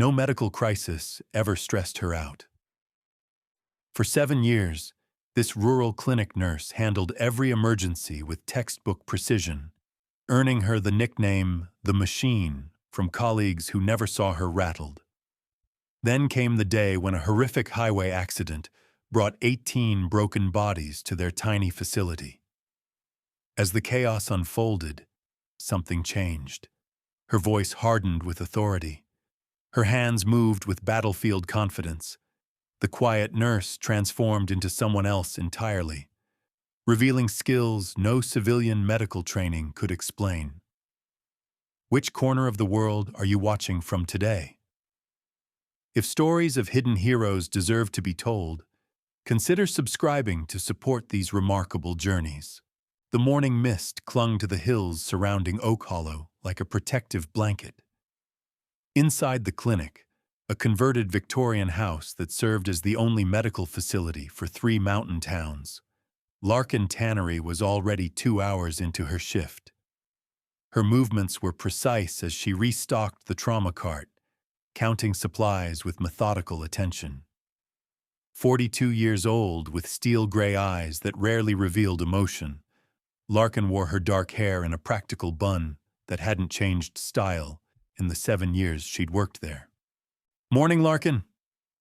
No medical crisis ever stressed her out. For 7 years, this rural clinic nurse handled every emergency with textbook precision, earning her the nickname the Machine from colleagues who never saw her rattled. Then came the day when a horrific highway accident brought 18 broken bodies to their tiny facility. As the chaos unfolded, something changed. Her voice hardened with authority. Her hands moved with battlefield confidence. The quiet nurse transformed into someone else entirely, revealing skills no civilian medical training could explain. Which corner of the world are you watching from today? If stories of hidden heroes deserve to be told, consider subscribing to support these remarkable journeys. The morning mist clung to the hills surrounding Oak Hollow like a protective blanket. Inside the clinic, a converted Victorian house that served as the only medical facility for 3 mountain towns, Larkin Tannery was already 2 hours into her shift. Her movements were precise as she restocked the trauma cart, counting supplies with methodical attention. 42 years old, with steel-gray eyes that rarely revealed emotion, Larkin wore her dark hair in a practical bun that hadn't changed style in the 7 years she'd worked there. "Morning, Larkin,"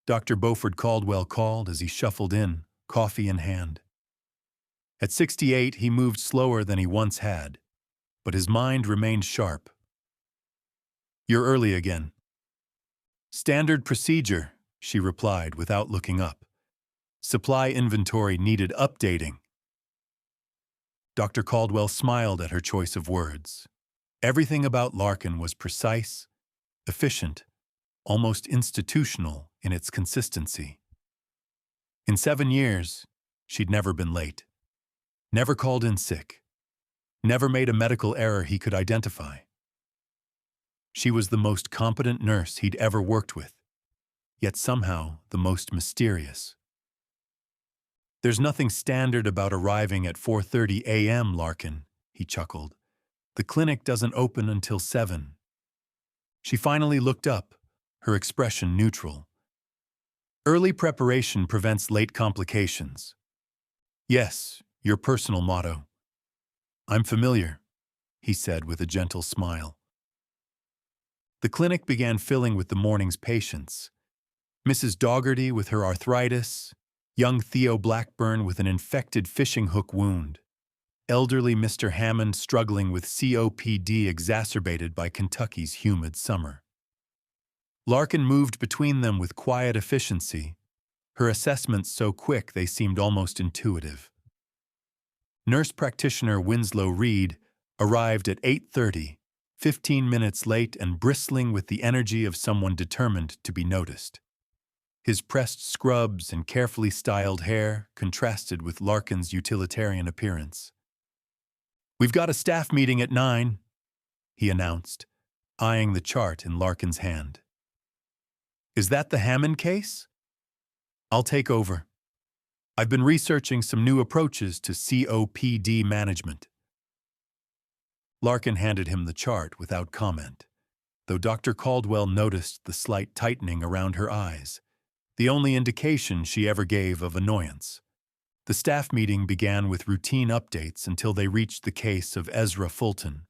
Dr. Beaufort Caldwell called as he shuffled in, coffee in hand. At 68, he moved slower than he once had, but his mind remained sharp. "You're early again." "Standard procedure," she replied without looking up. "Supply inventory needed updating." Dr. Caldwell smiled at her choice of words. Everything about Larkin was precise, efficient, almost institutional in its consistency. In 7 years, she'd never been late, never called in sick, never made a medical error he could identify. She was the most competent nurse he'd ever worked with, yet somehow the most mysterious. "There's nothing standard about arriving at 4:30 a.m., Larkin," he chuckled. "The clinic doesn't open until 7. She finally looked up, her expression neutral. "Early preparation prevents late complications." "Yes, your personal motto." "I'm familiar," he said with a gentle smile. The clinic began filling with the morning's patients. Mrs. Dougherty with her arthritis, young Theo Blackburn with an infected fishing hook wound, elderly Mr. Hammond struggling with COPD exacerbated by Kentucky's humid summer. Larkin moved between them with quiet efficiency, her assessments so quick they seemed almost intuitive. Nurse practitioner Winslow Reed arrived at 8:30, 15 minutes late and bristling with the energy of someone determined to be noticed. His pressed scrubs and carefully styled hair contrasted with Larkin's utilitarian appearance. "We've got a staff meeting at 9, he announced, eyeing the chart in Larkin's hand. "Is that the Hammond case? I'll take over. I've been researching some new approaches to COPD management." Larkin handed him the chart without comment, though Dr. Caldwell noticed the slight tightening around her eyes, the only indication she ever gave of annoyance. The staff meeting began with routine updates until they reached the case of Ezra Fulton,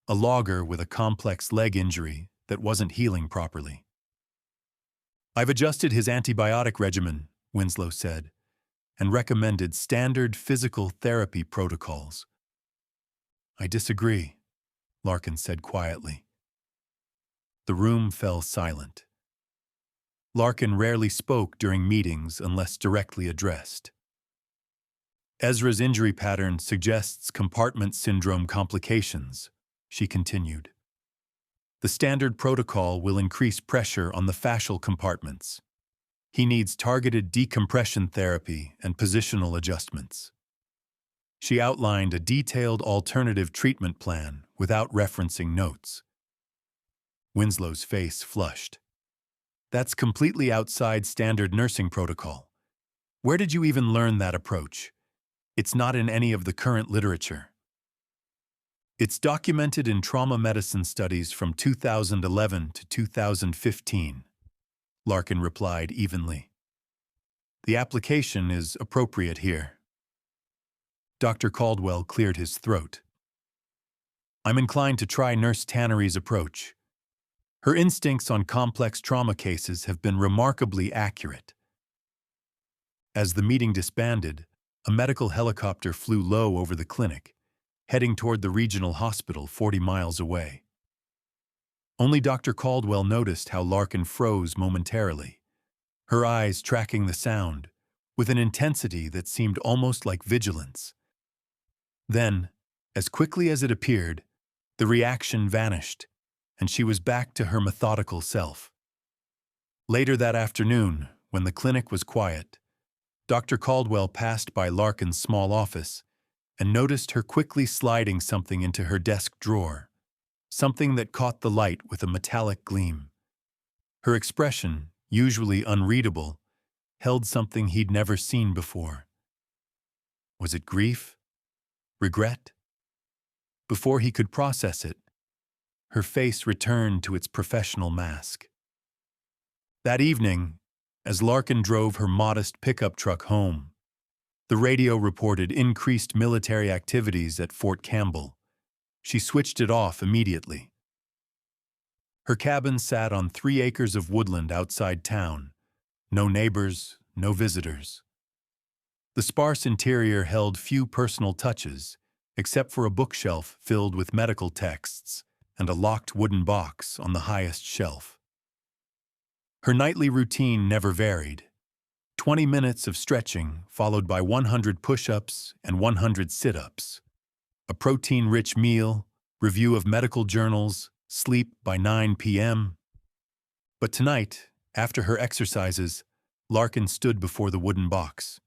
a logger with a complex leg injury that wasn't healing properly. "I've adjusted his antibiotic regimen," Winslow said, "and recommended standard physical therapy protocols." "I disagree," Larkin said quietly. The room fell silent. Larkin rarely spoke during meetings unless directly addressed. "Ezra's injury pattern suggests compartment syndrome complications," she continued. "The standard protocol will increase pressure on the fascial compartments. He needs targeted decompression therapy and positional adjustments." She outlined a detailed alternative treatment plan without referencing notes. Winslow's face flushed. "That's completely outside standard nursing protocol. Where did you even learn that approach? It's not in any of the current literature." It's documented in trauma medicine studies from 2011 to 2015, Larkin replied evenly. The application is appropriate here. Dr. Caldwell cleared his throat. I'm inclined to try Nurse Tannery's approach. Her instincts on complex trauma cases have been remarkably accurate. As the meeting disbanded, a medical helicopter flew low over the clinic, heading toward the regional hospital 40 miles away. Only Dr. Caldwell noticed how Larkin froze momentarily, her eyes tracking the sound, with an intensity that seemed almost like vigilance. Then, as quickly as it appeared, the reaction vanished, and she was back to her methodical self. Later that afternoon, when the clinic was quiet, Dr. Caldwell passed by Larkin's small office and noticed her quickly sliding something into her desk drawer, something that caught the light with a metallic gleam. Her expression, usually unreadable, held something he'd never seen before. Was it grief? Regret? Before he could process it, her face returned to its professional mask. That evening, as Larkin drove her modest pickup truck home, the radio reported increased military activities at Fort Campbell. She switched it off immediately. Her cabin sat on 3 acres of woodland outside town. No neighbors, no visitors. The sparse interior held few personal touches, except for a bookshelf filled with medical texts and a locked wooden box on the highest shelf. Her nightly routine never varied. 20 minutes of stretching followed by 100 push-ups and 100 sit-ups. A protein-rich meal, review of medical journals, sleep by 9 p.m. But tonight, after her exercises, Larkin stood before the wooden box.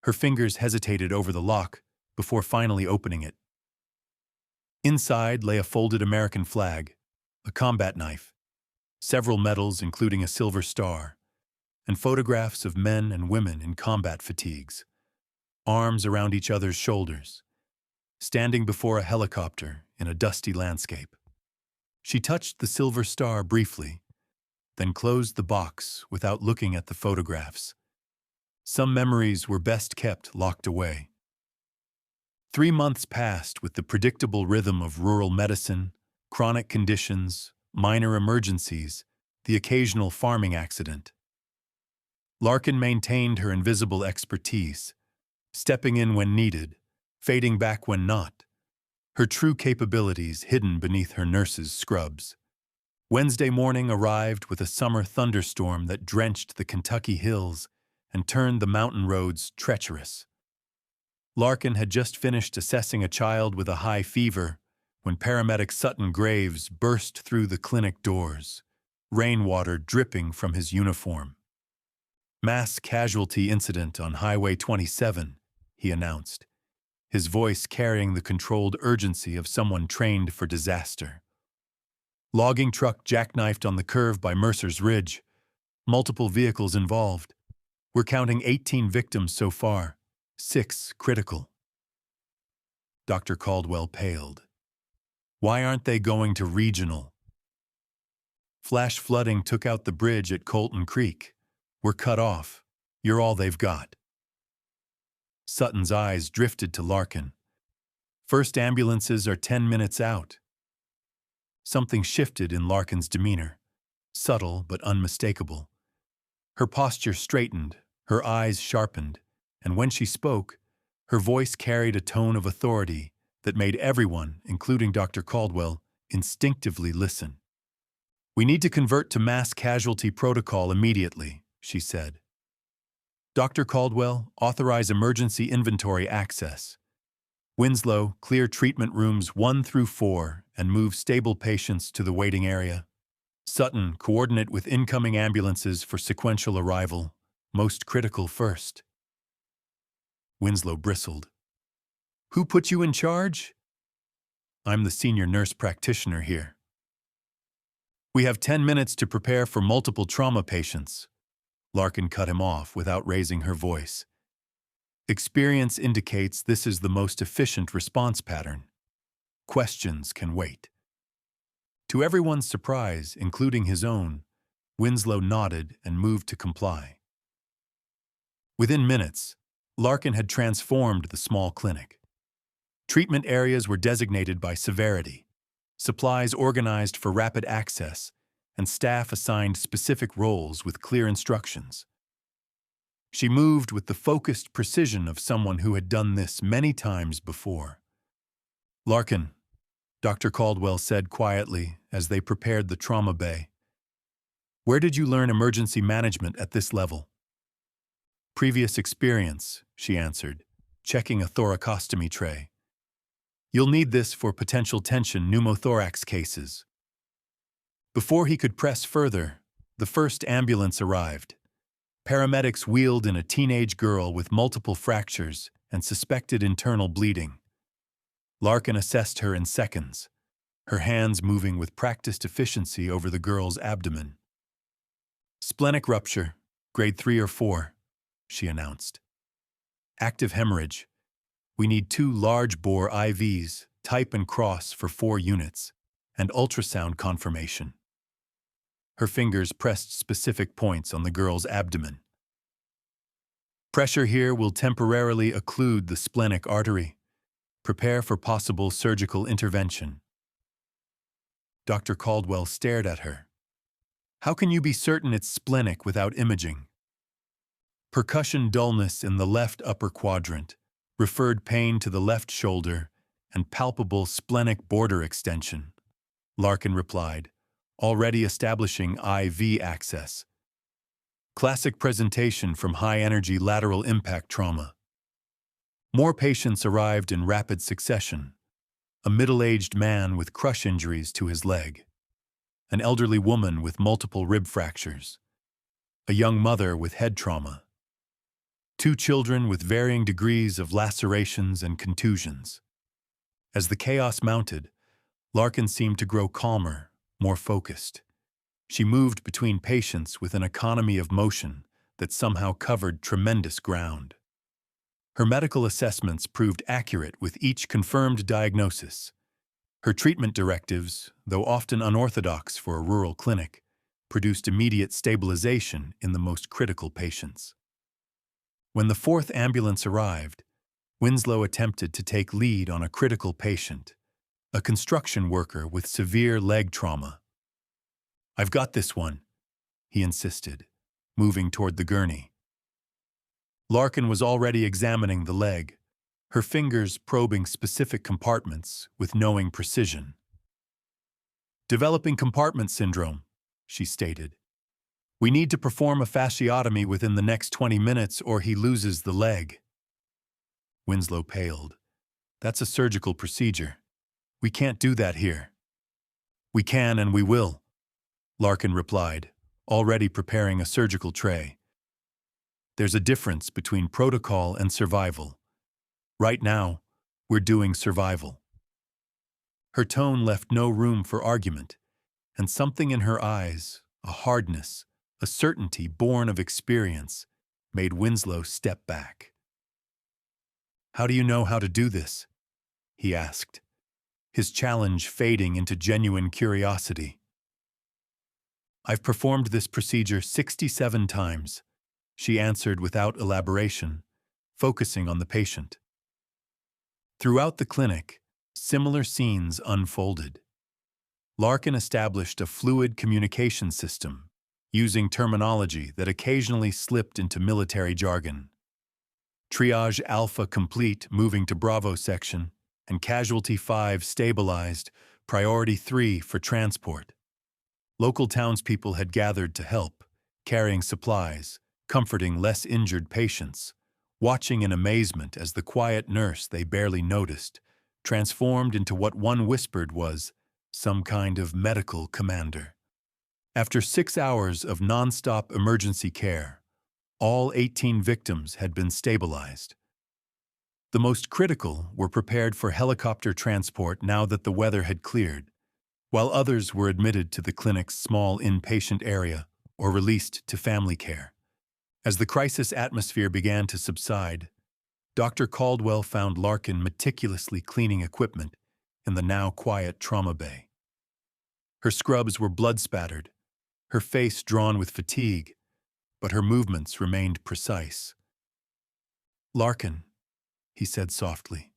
Her fingers hesitated over the lock before finally opening it. Inside lay a folded American flag, a combat knife, several medals including a silver star, and photographs of men and women in combat fatigues, arms around each other's shoulders, standing before a helicopter in a dusty landscape. She touched the silver star briefly, then closed the box without looking at the photographs. Some memories were best kept locked away. 3 months passed with the predictable rhythm of rural medicine, chronic conditions, minor emergencies, the occasional farming accident. Larkin maintained her invisible expertise, stepping in when needed, fading back when not, her true capabilities hidden beneath her nurse's scrubs. Wednesday morning arrived with a summer thunderstorm that drenched the Kentucky hills and turned the mountain roads treacherous. Larkin had just finished assessing a child with a high fever when paramedic Sutton Graves burst through the clinic doors, rainwater dripping from his uniform. "Mass casualty incident on Highway 27, he announced, his voice carrying the controlled urgency of someone trained for disaster. Logging truck jackknifed on the curve by Mercer's Ridge. Multiple vehicles involved. We're counting 18 victims so far, 6 critical." Dr. Caldwell paled. "Why aren't they going to regional?" "Flash flooding took out the bridge at Colton Creek. We're cut off. You're all they've got." Sutton's eyes drifted to Larkin. "First ambulances are 10 minutes out." Something shifted in Larkin's demeanor, subtle but unmistakable. Her posture straightened, her eyes sharpened, and when she spoke, her voice carried a tone of authority that made everyone, including Dr. Caldwell, instinctively listen. "We need to convert to mass casualty protocol immediately," she said. "Dr. Caldwell, authorize emergency inventory access. Winslow, clear treatment rooms 1 through 4 and move stable patients to the waiting area. Sutton, coordinate with incoming ambulances for sequential arrival, most critical first." Winslow bristled. "Who put you in charge?" "I'm the senior nurse practitioner here." "We have 10 minutes to prepare for multiple trauma patients." Larkin cut him off without raising her voice. "Experience indicates this is the most efficient response pattern." Questions can wait. To everyone's surprise, including his own, Winslow nodded and moved to comply. Within minutes, Larkin had transformed the small clinic. Treatment areas were designated by severity, supplies organized for rapid access, and staff assigned specific roles with clear instructions. She moved with the focused precision of someone who had done this many times before. "Larkin," Dr. Caldwell said quietly as they prepared the trauma bay, "where did you learn emergency management at this level?" "Previous experience," she answered, checking a thoracostomy tray. "You'll need this for potential tension pneumothorax cases." Before he could press further, the first ambulance arrived. Paramedics wheeled in a teenage girl with multiple fractures and suspected internal bleeding. Larkin assessed her in seconds, her hands moving with practiced efficiency over the girl's abdomen. "Splenic rupture, grade 3 or 4, she announced. "Active hemorrhage. We need 2 large-bore IVs, type and cross for 4 units, and ultrasound confirmation." Her fingers pressed specific points on the girl's abdomen. "Pressure here will temporarily occlude the splenic artery. Prepare for possible surgical intervention." Dr. Caldwell stared at her. "How can you be certain it's splenic without imaging?" "Percussion dullness in the left upper quadrant, referred pain to the left shoulder, and palpable splenic border extension," Larkin replied, already establishing IV access. "Classic presentation from high-energy lateral impact trauma." More patients arrived in rapid succession. A middle-aged man with crush injuries to his leg, an elderly woman with multiple rib fractures, a young mother with head trauma, 2 children with varying degrees of lacerations and contusions. As the chaos mounted, Larkin seemed to grow calmer, more focused. She moved between patients with an economy of motion that somehow covered tremendous ground. Her medical assessments proved accurate with each confirmed diagnosis. Her treatment directives, though often unorthodox for a rural clinic, produced immediate stabilization in the most critical patients. When the 4th ambulance arrived, Winslow attempted to take lead on a critical patient, a construction worker with severe leg trauma. "I've got this one," he insisted, moving toward the gurney. Larkin was already examining the leg, her fingers probing specific compartments with knowing precision. "Developing compartment syndrome," she stated. "We need to perform a fasciotomy within the next 20 minutes or he loses the leg." Winslow paled. "That's a surgical procedure. We can't do that here." "We can and we will," Larkin replied, already preparing a surgical tray. "There's a difference between protocol and survival. Right now, we're doing survival." Her tone left no room for argument, and something in her eyes, a hardness, a certainty born of experience, made Winslow step back. "How do you know how to do this?" he asked, his challenge fading into genuine curiosity. "I've performed this procedure 67 times, she answered without elaboration, focusing on the patient. Throughout the clinic, similar scenes unfolded. Larkin established a fluid communication system, using terminology that occasionally slipped into military jargon. Triage Alpha complete, moving to Bravo section, and Casualty 5 stabilized, Priority 3 for transport. Local townspeople had gathered to help, carrying supplies, comforting less injured patients, watching in amazement as the quiet nurse they barely noticed transformed into what one whispered was some kind of medical commander. After 6 hours of non-stop emergency care, all 18 victims had been stabilized. The most critical were prepared for helicopter transport now that the weather had cleared, while others were admitted to the clinic's small inpatient area or released to family care. As the crisis atmosphere began to subside, Dr. Caldwell found Larkin meticulously cleaning equipment, in the now quiet trauma bay. Her scrubs were blood-spattered, her face drawn with fatigue, but her movements remained precise. "Larkin," he said softly,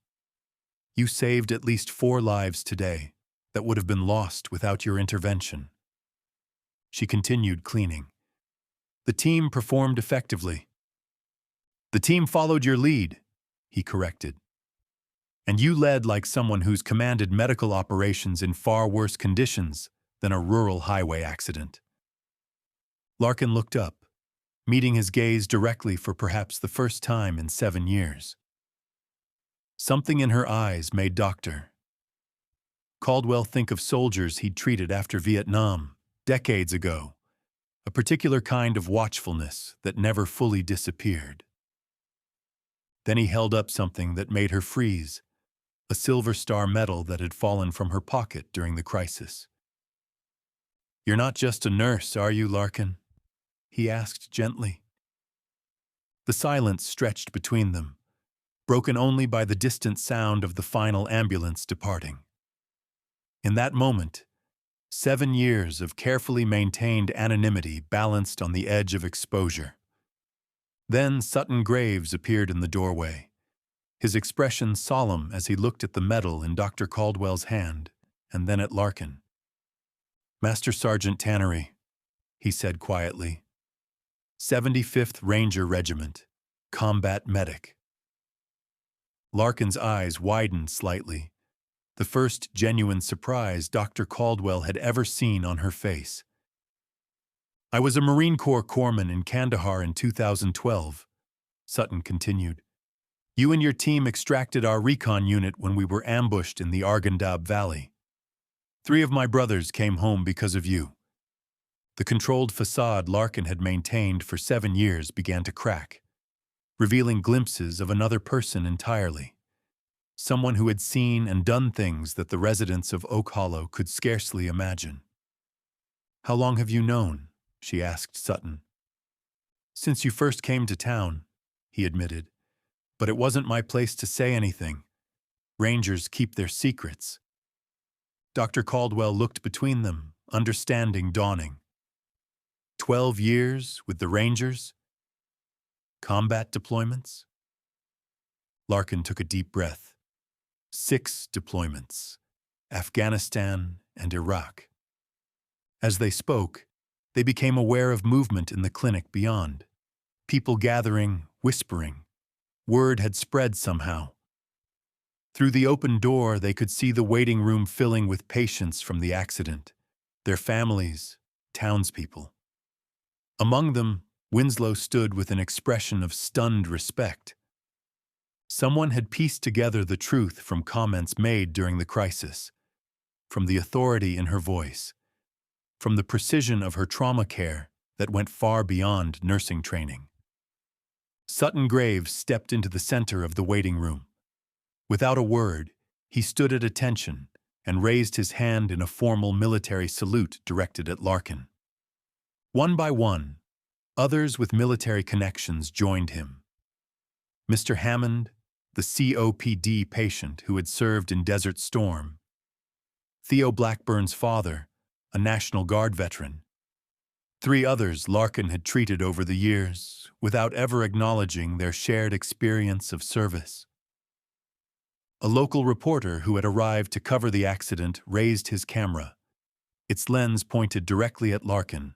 "you saved at least 4 lives today that would have been lost without your intervention." She continued cleaning. "The team performed effectively." "The team followed your lead," he corrected. "And you led like someone who's commanded medical operations in far worse conditions than a rural highway accident." Larkin looked up, meeting his gaze directly for perhaps the first time in 7 years. Something in her eyes made Dr. Caldwell think of soldiers he'd treated after Vietnam, decades ago, a particular kind of watchfulness that never fully disappeared. Then he held up something that made her freeze, a Silver Star medal that had fallen from her pocket during the crisis. "You're not just a nurse, are you, Larkin?" he asked gently. The silence stretched between them, broken only by the distant sound of the final ambulance departing. In that moment, 7 years of carefully maintained anonymity balanced on the edge of exposure. Then Sutton Graves appeared in the doorway, his expression solemn as he looked at the medal in Dr. Caldwell's hand, and then at Larkin. "Master Sergeant Tannery," he said quietly, "75th Ranger Regiment, combat medic." Larkin's eyes widened slightly, the first genuine surprise Dr. Caldwell had ever seen on her face. "I was a Marine Corps corpsman in Kandahar in 2012, Sutton continued. "You and your team extracted our recon unit when we were ambushed in the Arghandab Valley. 3 of my brothers came home because of you." The controlled facade Larkin had maintained for 7 years began to crack, revealing glimpses of another person entirely. Someone who had seen and done things that the residents of Oak Hollow could scarcely imagine. "How long have you known?" she asked Sutton. "Since you first came to town," he admitted. "But it wasn't my place to say anything. Rangers keep their secrets." Dr. Caldwell looked between them, understanding dawning. 12 years with the Rangers? Combat deployments? Larkin took a deep breath. 6 deployments, Afghanistan and Iraq. As they spoke, they became aware of movement in the clinic beyond. People gathering, whispering. Word had spread somehow. Through the open door, they could see the waiting room filling with patients from the accident, their families, townspeople. Among them, Winslow stood with an expression of stunned respect. Someone had pieced together the truth from comments made during the crisis, from the authority in her voice, from the precision of her trauma care that went far beyond nursing training. Sutton Graves stepped into the center of the waiting room. Without a word, he stood at attention and raised his hand in a formal military salute directed at Larkin. One by one, others with military connections joined him. Mr. Hammond, the COPD patient who had served in Desert Storm. Theo Blackburn's father, a National Guard veteran. 3 others Larkin had treated over the years, without ever acknowledging their shared experience of service. A local reporter who had arrived to cover the accident raised his camera. Its lens pointed directly at Larkin,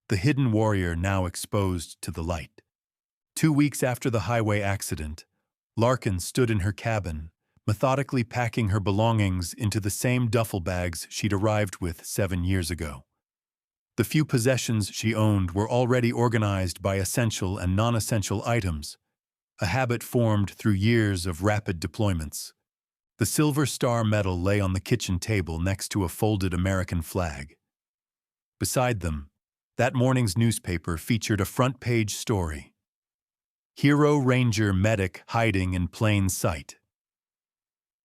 the hidden warrior now exposed to the light. 2 weeks after the highway accident, Larkin stood in her cabin, methodically packing her belongings into the same duffel bags she'd arrived with 7 years ago. The few possessions she owned were already organized by essential and non-essential items, a habit formed through years of rapid deployments. The Silver Star medal lay on the kitchen table next to a folded American flag. Beside them, that morning's newspaper featured a front-page story. Hero Ranger Medic Hiding in Plain Sight.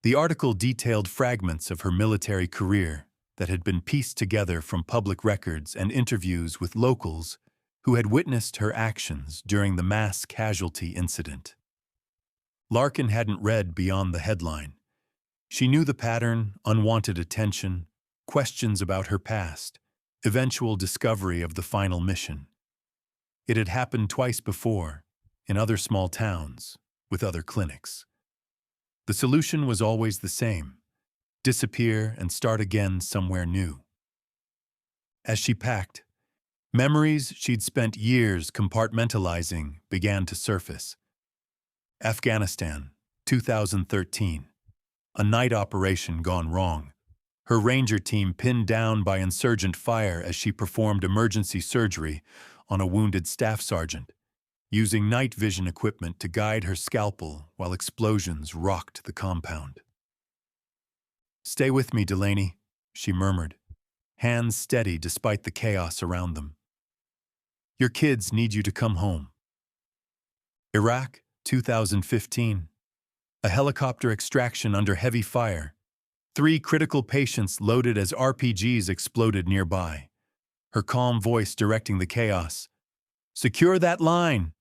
The article detailed fragments of her military career that had been pieced together from public records and interviews with locals who had witnessed her actions during the mass casualty incident. Larkin hadn't read beyond the headline. She knew the pattern: unwanted attention, questions about her past, eventual discovery of the final mission. It had happened twice before, in other small towns, with other clinics. The solution was always the same: disappear and start again somewhere new. As she packed, memories she'd spent years compartmentalizing began to surface. Afghanistan, 2013. A night operation gone wrong. Her ranger team pinned down by insurgent fire as she performed emergency surgery on a wounded staff sergeant, using night vision equipment to guide her scalpel while explosions rocked the compound. "Stay with me, Delaney," she murmured, hands steady despite the chaos around them. "Your kids need you to come home." Iraq, 2015. A helicopter extraction under heavy fire. 3 critical patients loaded as RPGs exploded nearby. Her calm voice directing the chaos. "Secure that line.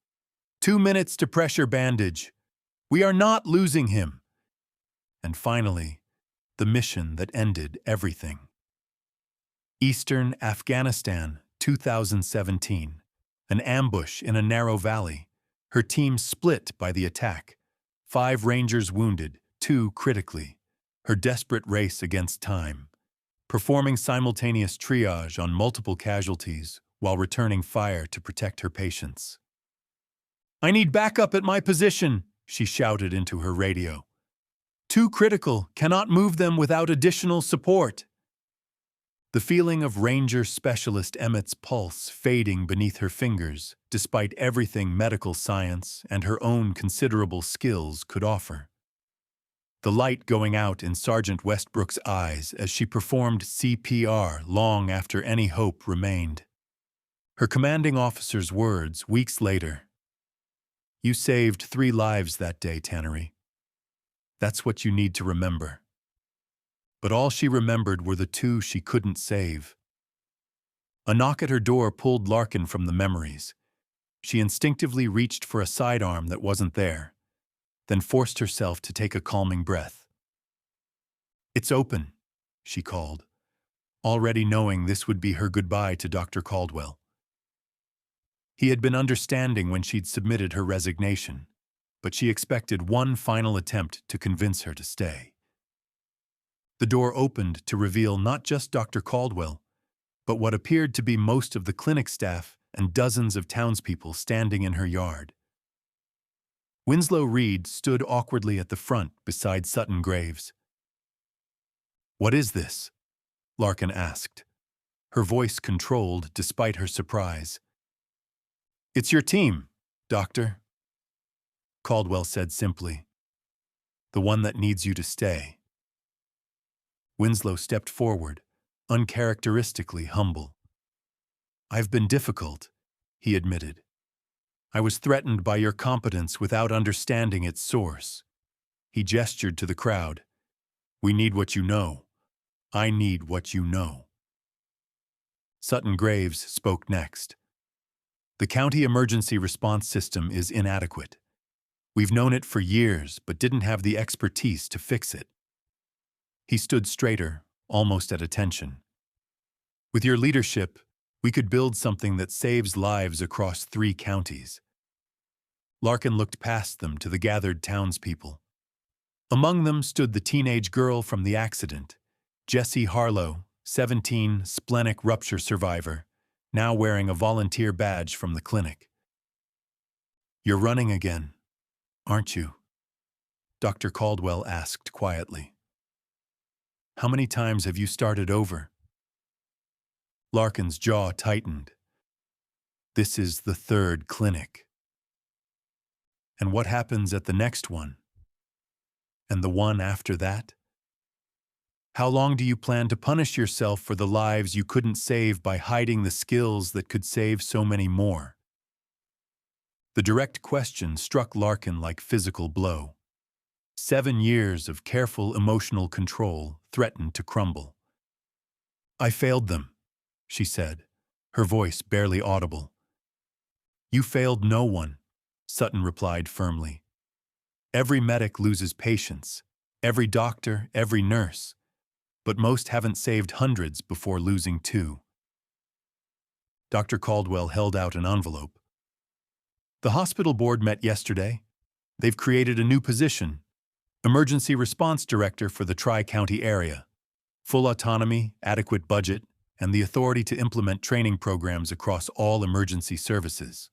2 minutes to pressure bandage. We are not losing him." And finally, the mission that ended everything. Eastern Afghanistan, 2017. An ambush in a narrow valley. Her team split by the attack. 5 Rangers wounded, 2 critically. Her desperate race against time, performing simultaneous triage on multiple casualties while returning fire to protect her patients. "I need backup at my position," she shouted into her radio. "Too critical, cannot move them without additional support." The feeling of Ranger Specialist Emmett's pulse fading beneath her fingers, despite everything medical science and her own considerable skills could offer. The light going out in Sergeant Westbrook's eyes as she performed CPR long after any hope remained. Her commanding officer's words weeks later. "You saved 3 lives that day, Tannery. That's what you need to remember." But all she remembered were the 2 she couldn't save. A knock at her door pulled Larkin from the memories. She instinctively reached for a sidearm that wasn't there, then forced herself to take a calming breath. "It's open," she called, already knowing this would be her goodbye to Dr. Caldwell. He had been understanding when she'd submitted her resignation, but she expected one final attempt to convince her to stay. The door opened to reveal not just Dr. Caldwell, but what appeared to be most of the clinic staff and dozens of townspeople standing in her yard. Winslow Reed stood awkwardly at the front beside Sutton Graves. "What is this?" Larkin asked, her voice controlled despite her surprise. "It's your team, Doctor," Caldwell said simply. "The one that needs you to stay." Winslow stepped forward, uncharacteristically humble. "I've been difficult," he admitted. "I was threatened by your competence without understanding its source." He gestured to the crowd. "We need what you know. I need what you know." Sutton Graves spoke next. "The county emergency response system is inadequate. We've known it for years, but didn't have the expertise to fix it." He stood straighter, almost at attention. "With your leadership, we could build something that saves lives across 3 counties." Larkin looked past them to the gathered townspeople. Among them stood the teenage girl from the accident, Jessie Harlow, 17, splenic rupture survivor, now wearing a volunteer badge from the clinic. "You're running again, aren't you?" Dr. Caldwell asked quietly. "How many times have you started over?" Larkin's jaw tightened. "This is the 3rd clinic." "And what happens at the next one? And the one after that? How long do you plan to punish yourself for the lives you couldn't save by hiding the skills that could save so many more?" The direct question struck Larkin like physical blow. 7 years of careful emotional control threatened to crumble. "I failed them," she said, her voice barely audible. "You failed no one," Sutton replied firmly. "Every medic loses patience, every doctor, every nurse, but most haven't saved hundreds before losing two. Dr. Caldwell held out an envelope. The hospital board met yesterday. They've created a new position, Emergency Response Director for the Tri-County area. Full autonomy, adequate budget, and the authority to implement training programs across all emergency services.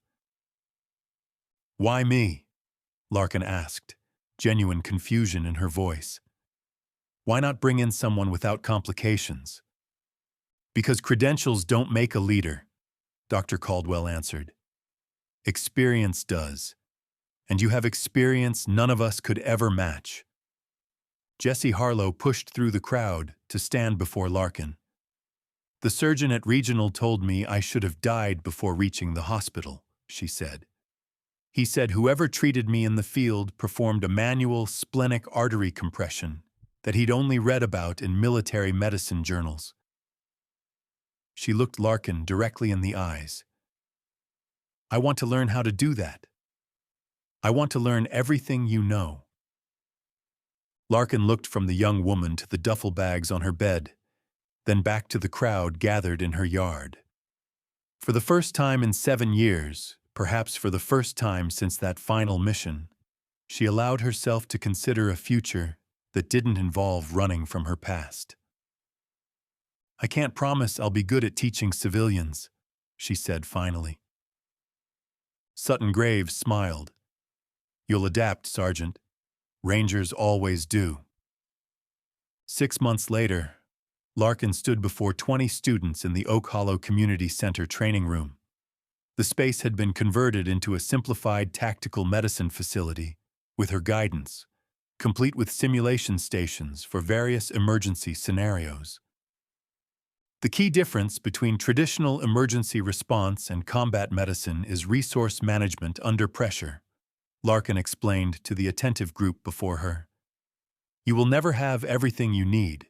"Why me?" Larkin asked, genuine confusion in her voice. "Why not bring in someone without complications?" "Because credentials don't make a leader," Dr. Caldwell answered. "Experience does. And you have experience none of us could ever match." Jessie Harlow pushed through the crowd to stand before Larkin. "The surgeon at Regional told me I should have died before reaching the hospital," she said. "He said whoever treated me in the field performed a manual splenic artery compression that he'd only read about in military medicine journals." She looked Larkin directly in the eyes. "I want to learn how to do that. I want to learn everything you know." Larkin looked from the young woman to the duffel bags on her bed, then back to the crowd gathered in her yard. For the first time in 7 years, perhaps for the first time since that final mission, she allowed herself to consider a future that didn't involve running from her past. "I can't promise I'll be good at teaching civilians," she said finally. Sutton Graves smiled. "You'll adapt, Sergeant. Rangers always do." 6 months later, Larkin stood before 20 students in the Oak Hollow Community Center training room. The space had been converted into a simplified tactical medicine facility with her guidance, complete with simulation stations for various emergency scenarios. "The key difference between traditional emergency response and combat medicine is resource management under pressure," Larkin explained to the attentive group before her. "You will never have everything you need.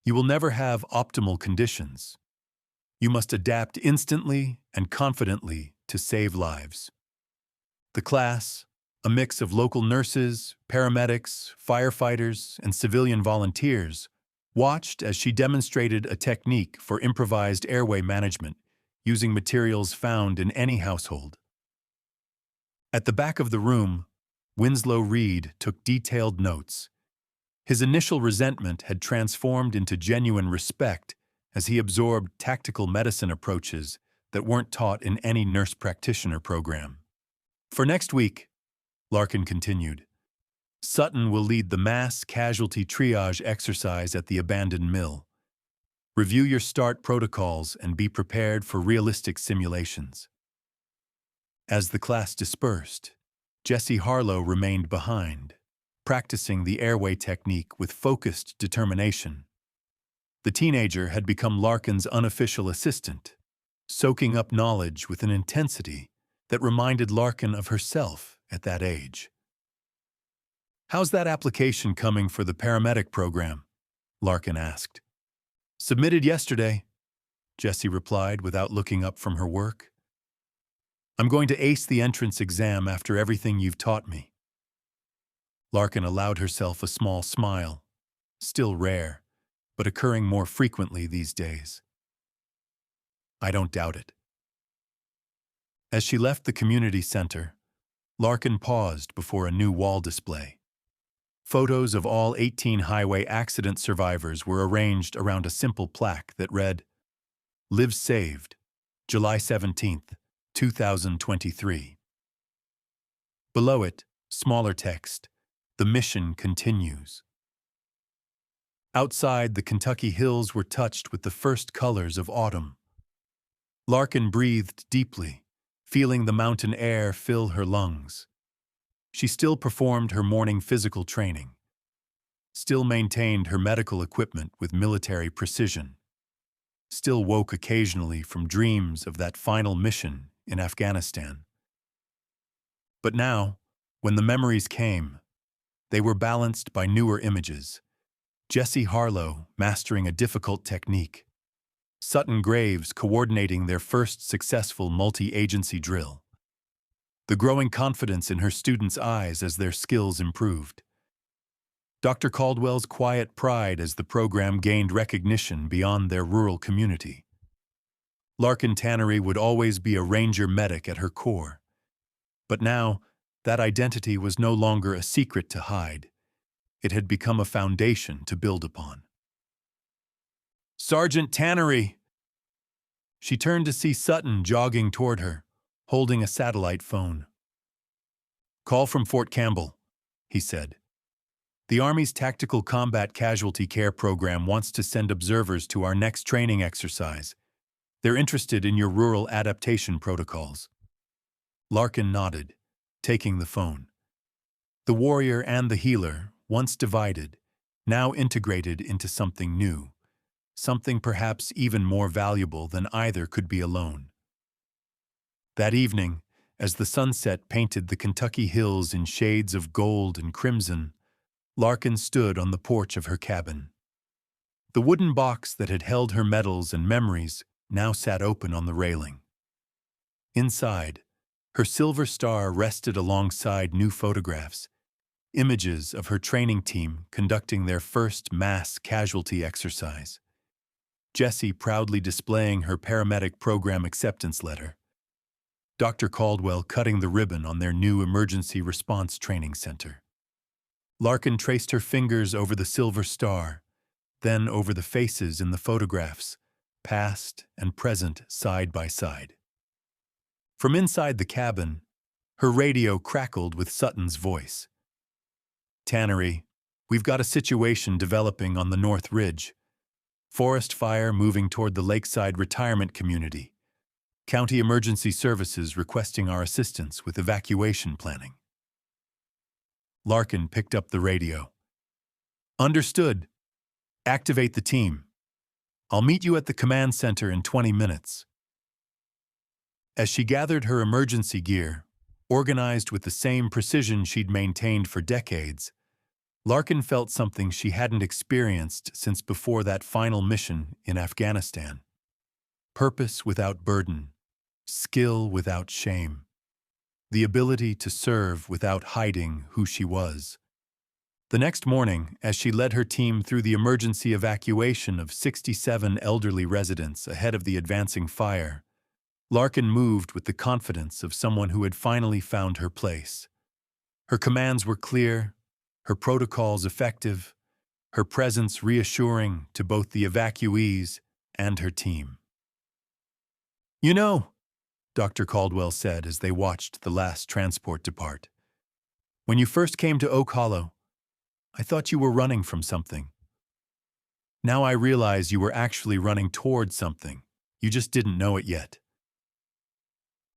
You will never have optimal conditions. You must adapt instantly and confidently to save lives." The class, a mix of local nurses, paramedics, firefighters, and civilian volunteers, watched as she demonstrated a technique for improvised airway management using materials found in any household. At the back of the room, Winslow Reed took detailed notes. His initial resentment had transformed into genuine respect as he absorbed tactical medicine approaches that weren't taught in any nurse practitioner program. "For next week," Larkin continued, "Sutton will lead the mass casualty triage exercise at the abandoned mill. Review your start protocols and be prepared for realistic simulations." As the class dispersed, Jessie Harlow remained behind, practicing the airway technique with focused determination. The teenager had become Larkin's unofficial assistant, soaking up knowledge with an intensity that reminded Larkin of herself at that age. "How's that application coming for the paramedic program?" Larkin asked. "Submitted yesterday," Jessie replied without looking up from her work. "I'm going to ace the entrance exam after everything you've taught me." Larkin allowed herself a small smile, still rare, but occurring more frequently these days. "I don't doubt it." As she left the community center, Larkin paused before a new wall display. Photos of all 18 highway accident survivors were arranged around a simple plaque that read, "Lives Saved, July 17th, 2023. Below it, smaller text, "The mission continues." Outside, the Kentucky hills were touched with the first colors of autumn. Larkin breathed deeply, feeling the mountain air fill her lungs. She still performed her morning physical training, still maintained her medical equipment with military precision, still woke occasionally from dreams of that final mission in Afghanistan. But now, when the memories came, they were balanced by newer images. Jessie Harlow mastering a difficult technique, Sutton Graves coordinating their first successful multi-agency drill, the growing confidence in her students' eyes as their skills improved. Dr. Caldwell's quiet pride as the program gained recognition beyond their rural community. Larkin Tannery would always be a ranger medic at her core. But now, that identity was no longer a secret to hide. It had become a foundation to build upon. "Sergeant Tannery!" She turned to see Sutton jogging toward her, holding a satellite phone. "Call from Fort Campbell," he said. "The Army's Tactical Combat Casualty Care Program wants to send observers to our next training exercise. They're interested in your rural adaptation protocols." Larkin nodded, taking the phone. The warrior and the healer, once divided, now integrated into something new, something perhaps even more valuable than either could be alone. That evening, as the sunset painted the Kentucky hills in shades of gold and crimson, Larkin stood on the porch of her cabin. The wooden box that had held her medals and memories now sat open on the railing. Inside, her silver star rested alongside new photographs, images of her training team conducting their first mass casualty exercise. Jessie proudly displaying her paramedic program acceptance letter. Dr. Caldwell cutting the ribbon on their new emergency response training center. Larkin traced her fingers over the silver star, then over the faces in the photographs, past and present side by side. From inside the cabin, her radio crackled with Sutton's voice. "Tannery, we've got a situation developing on the North Ridge. Forest fire moving toward the lakeside retirement community. County Emergency Services requesting our assistance with evacuation planning." Larkin picked up the radio. "Understood. Activate the team. I'll meet you at the command center in 20 minutes. As she gathered her emergency gear, organized with the same precision she'd maintained for decades, Larkin felt something she hadn't experienced since before that final mission in Afghanistan. Purpose without burden, skill without shame, the ability to serve without hiding who she was. The next morning, as she led her team through the emergency evacuation of 67 elderly residents ahead of the advancing fire, Larkin moved with the confidence of someone who had finally found her place. Her commands were clear, her protocols effective, her presence reassuring to both the evacuees and her team. "You know," Dr. Caldwell said as they watched the last transport depart, "when you first came to Oak Hollow, I thought you were running from something. Now I realize you were actually running toward something. You just didn't know it yet."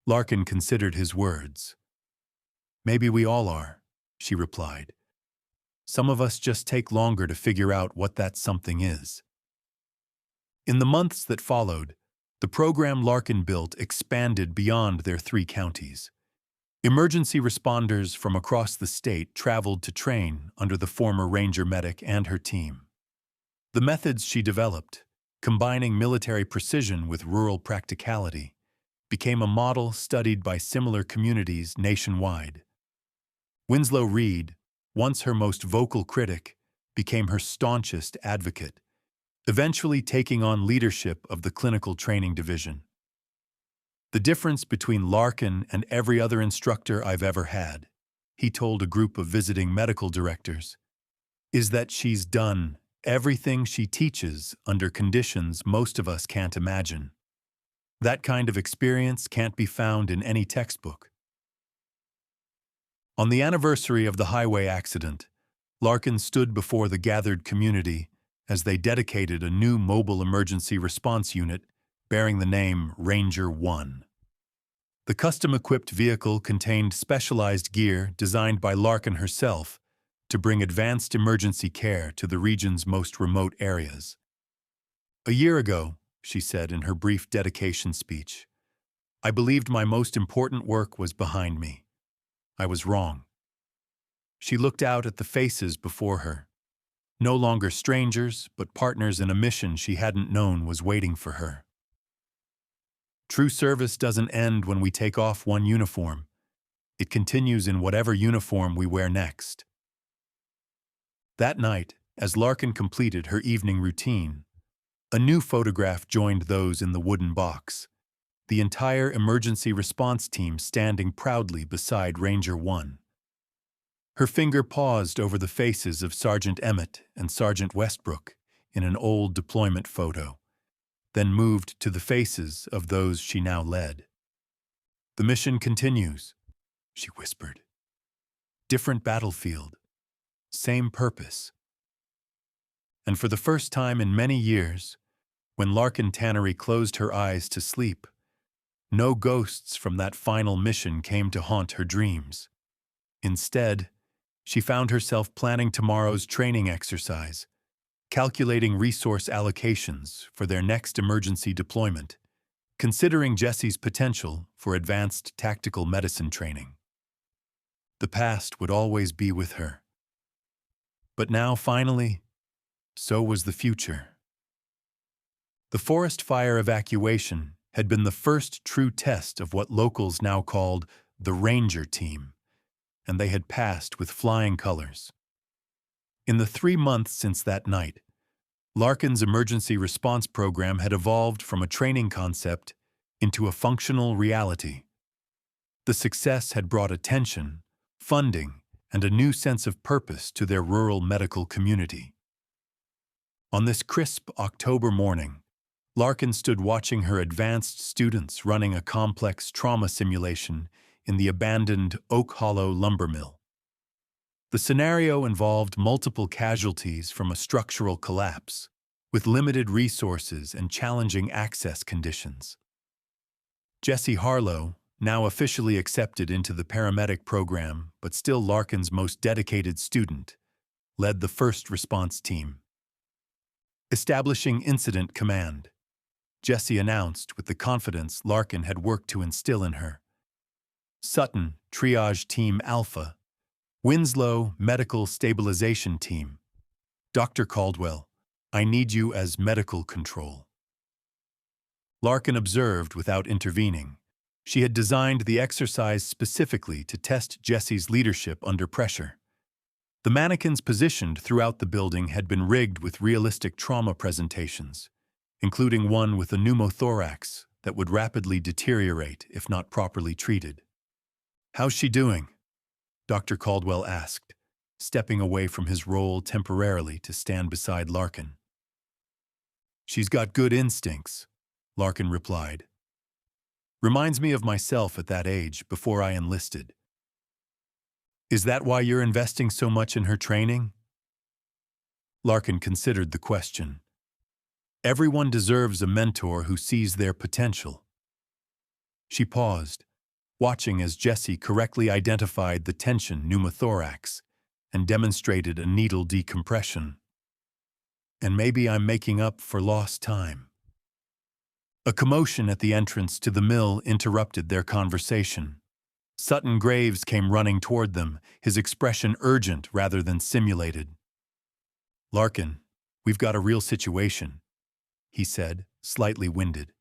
Larkin considered his words. "Maybe we all are," she replied. "Some of us just take longer to figure out what that something is." In the months that followed, the program Larkin built expanded beyond their 3 counties. Emergency responders from across the state traveled to train under the former Ranger medic and her team. The methods she developed, combining military precision with rural practicality, became a model studied by similar communities nationwide. Winslow Reed, once her most vocal critic, became her staunchest advocate, eventually taking on leadership of the clinical training division. "The difference between Larkin and every other instructor I've ever had," he told a group of visiting medical directors, "is that she's done everything she teaches under conditions most of us can't imagine. That kind of experience can't be found in any textbook." On the anniversary of the highway accident, Larkin stood before the gathered community as they dedicated a new mobile emergency response unit bearing the name Ranger 1. The custom-equipped vehicle contained specialized gear designed by Larkin herself to bring advanced emergency care to the region's most remote areas. "A year ago," she said in her brief dedication speech, "I believed my most important work was behind me. I was wrong." She looked out at the faces before her, no longer strangers, but partners in a mission she hadn't known was waiting for her. True service doesn't end when we take off one uniform. It continues in whatever uniform we wear next. That night, as Larkin completed her evening routine, a new photograph joined those in the wooden box, the entire emergency response team standing proudly beside Ranger 1. Her finger paused over the faces of Sergeant Emmett and Sergeant Westbrook in an old deployment photo, then moved to the faces of those she now led. "The mission continues," she whispered. "Different battlefield, same purpose." And for the first time in many years, when Larkin Tannery closed her eyes to sleep, no ghosts from that final mission came to haunt her dreams. Instead, she found herself planning tomorrow's training exercise, calculating resource allocations for their next emergency deployment, considering Jesse's potential for advanced tactical medicine training. The past would always be with her. But now, finally, so was the future. The forest fire evacuation had been the first true test of what locals now called the Ranger Team, and they had passed with flying colors. In the 3 months since that night, Larkin's emergency response program had evolved from a training concept into a functional reality. The success had brought attention, funding, and a new sense of purpose to their rural medical community. On this crisp October morning, Larkin stood watching her advanced students running a complex trauma simulation in the abandoned Oak Hollow lumber mill. The scenario involved multiple casualties from a structural collapse, with limited resources and challenging access conditions. Jesse Harlow, now officially accepted into the paramedic program but still Larkin's most dedicated student, led the first response team. Establishing incident command, Jessie announced with the confidence Larkin had worked to instill in her. Sutton, Triage Team Alpha. Winslow, Medical Stabilization Team. Dr. Caldwell, I need you as medical control. Larkin observed without intervening. She had designed the exercise specifically to test Jessie's leadership under pressure. The mannequins positioned throughout the building had been rigged with realistic trauma presentations, including one with a pneumothorax that would rapidly deteriorate if not properly treated. "How's she doing?" Dr. Caldwell asked, stepping away from his role temporarily to stand beside Larkin. "She's got good instincts," Larkin replied. "Reminds me of myself at that age before I enlisted." "Is that why you're investing so much in her training?" Larkin considered the question. Everyone deserves a mentor who sees their potential. She paused, watching as Jessie correctly identified the tension pneumothorax and demonstrated a needle decompression. "And maybe I'm making up for lost time." A commotion at the entrance to the mill interrupted their conversation. Sutton Graves came running toward them, his expression urgent rather than simulated. "Larkin, we've got a real situation," he said, slightly winded.